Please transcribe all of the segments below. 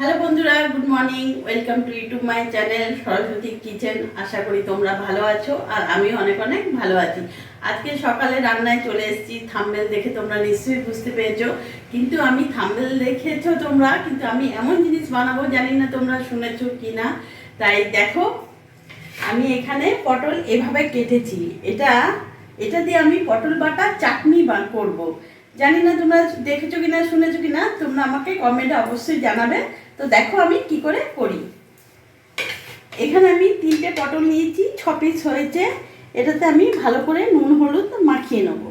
Hello বন্ধুরা, good morning. Welcome to YouTube my channel Saraswati kitchen. আশা করি তোমরা ভালো আছো আর আমিও অনেক অনেক ভালো আছি। আজকে সকালে রান্নায় চলে এসেছি। থাম্বনেল দেখে তোমরা নিশ্চয়ই বুঝতে পেরেছো, কিন্তু আমি থাম্বনেল দেখেছো তোমরা, কিন্তু আমি এমন জিনিস বানাবো, জানি না তোমরা শুনেছো কি না। তাই দেখো, আমি এখানে পটল এভাবে কেটেছি। এটা দিয়ে আমি পটল বাটা চাটনি করব। জানি না তোমরা দেখেছো কিনা, শুনেছো কিনা, তোমরা আমাকে কমেন্টে অবশ্যই জানাবে। তো দেখো আমি কি করে করি। এখানে আমি 3টে পটল নিয়েছি, 6 পিস হয়েছে। এটাতে আমি ভালো করে নুন হলুদ মাখিয়ে নেব।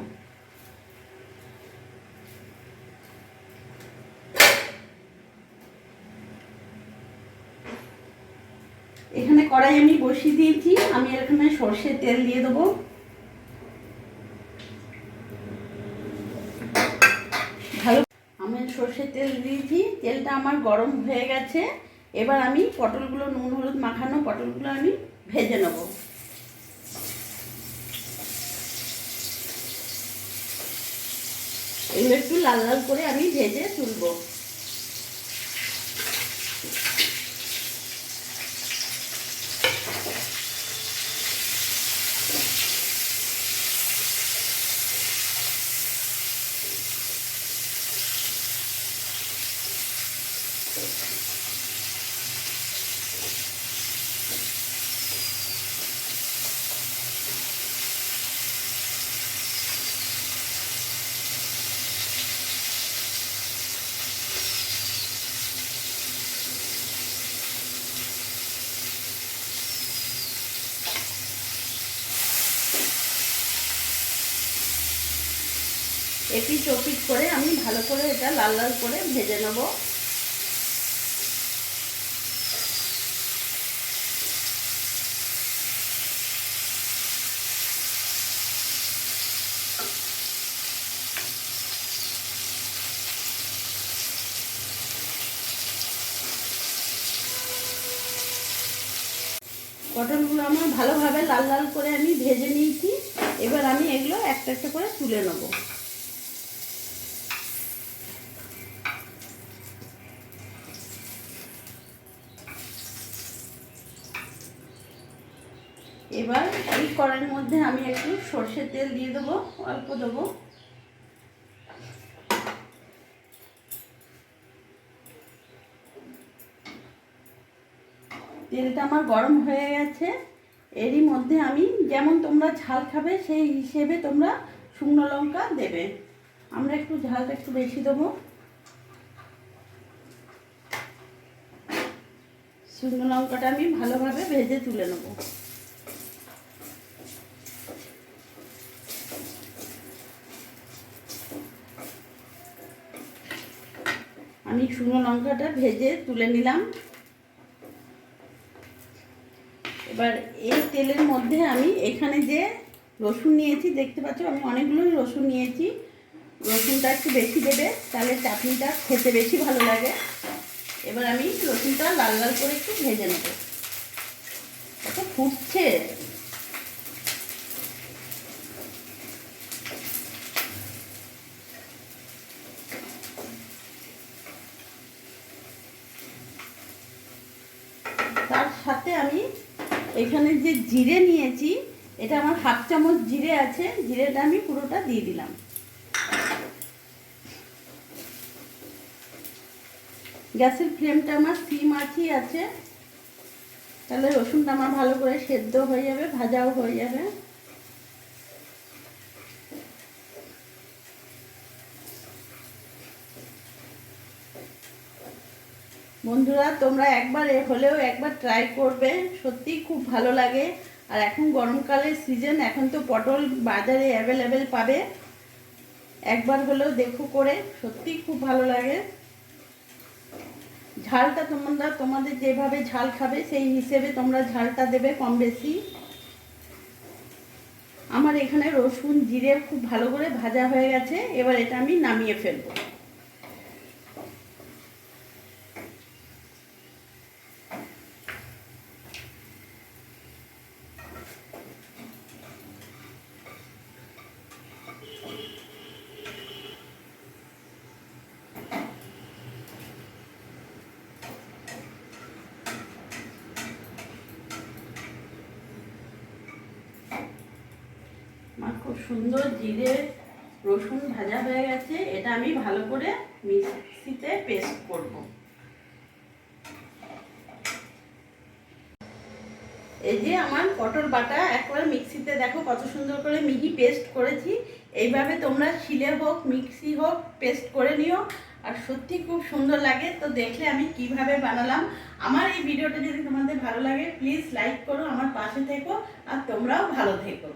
এখানে কড়াই আমি বসিয়ে দিয়েছি। আমি এখানে সর্ষের তেল দিয়ে দেবো। ভালো, আমি সর্ষের তেল দিয়েছি, তেলটা আমার গরম হয়ে গেছে। এবার আমি পটলগুলো, নুন হলুদ মাখানো পটলগুলো আমি ভেজে নেব। এগুলো একটু লাল লাল করে আমি ভেজে তুলব। এপিচ ওপিচ করে আমি ভালো করে এটা লাল লাল করে ভেজে নেব। পটলগুলো আমার ভালোভাবে লাল লাল করে আমি ভেজে নিয়েছি। এবার আমি এগুলো একটা একটা করে তুলে নেব। এবার এই কড়াইয়ের মধ্যে আমি একটু সর্ষের তেল দিয়ে দেবো, অল্প দেবো। তেলটা আমার গরম হয়ে গেছে। এরই মধ্যে আমি, যেমন তোমরা ঝাল খাবে সেই হিসেবে তোমরা শুকনো লঙ্কা দেবে। আমরা একটু ঝালটা একটু বেশি দেবো। শুকনো লঙ্কাটা আমি ভালোভাবে ভেজে তুলে নেব। আমি শুকনো লঙ্কাটা ভেজে তুলে নিলাম। এবার এই তেলের মধ্যে আমি এখানে যে রসুন নিয়েছি, দেখতে পাচ্ছ আমি অনেকগুলোই রসুন নিয়েছি। রসুনটা একটু বেশি দেবে, তাহলে চাটনিটা খেতে বেশি ভালো লাগে। এবার আমি রসুনটা লাল লাল করে একটু ভেজে নেব। কত ফুটছে! তার সাথে আমি এখানে যে জিরে নিয়েছি, এটা আমার 1/2 চামচ জিরে আছে, জিরেটা আমি পুরোটা দিয়ে দিলাম। গ্যাসের ফ্লেমটা আমার সিম আছেই আছে, তাহলে রসুনটা আমার ভালো করে সেদ্ধ হয়ে যাবে, ভাজাও হয়ে যাবে। বন্ধুরা, তোমরা একবার হলেও একবার ট্রাই করবে, সত্যিই খুব ভালো লাগে। আর এখন গরমকালের সিজন, এখন তো পটল বাজারে অ্যাভেলেবেল পাবে। একবার হলেও দেখো করে, সত্যিই খুব ভালো লাগে। ঝালটা তোমরা তোমাদের যেভাবে ঝাল খাবে সেই হিসেবে তোমরা ঝালটা দেবে কম বেশি। আমার এখানে রসুন জিরে খুব ভালো করে ভাজা হয়ে গেছে। এবার এটা আমি নামিয়ে ফেলবো। খুব সুন্দর জিরে রসুন ভাজা হয়ে গেছে। এটা আমি ভালো করে মিক্সিতে পেস্ট করব। এই যে আমার পটল বাটা একবার মিক্সিতে দেখো কত সুন্দর করে মিহি পেস্ট করেছি। এইভাবে তোমরা শিলে হোক মিক্সি হোক পেস্ট করে নিও, আর সত্যি খুব সুন্দর লাগে। তো দেখলে আমি কিভাবে বানালাম। আমার এই ভিডিওটা যদি তোমাদের ভালো লাগে প্লিজ লাইক করো, আমার পাশে থেকো, আর তোমরাও ভালো থেকো।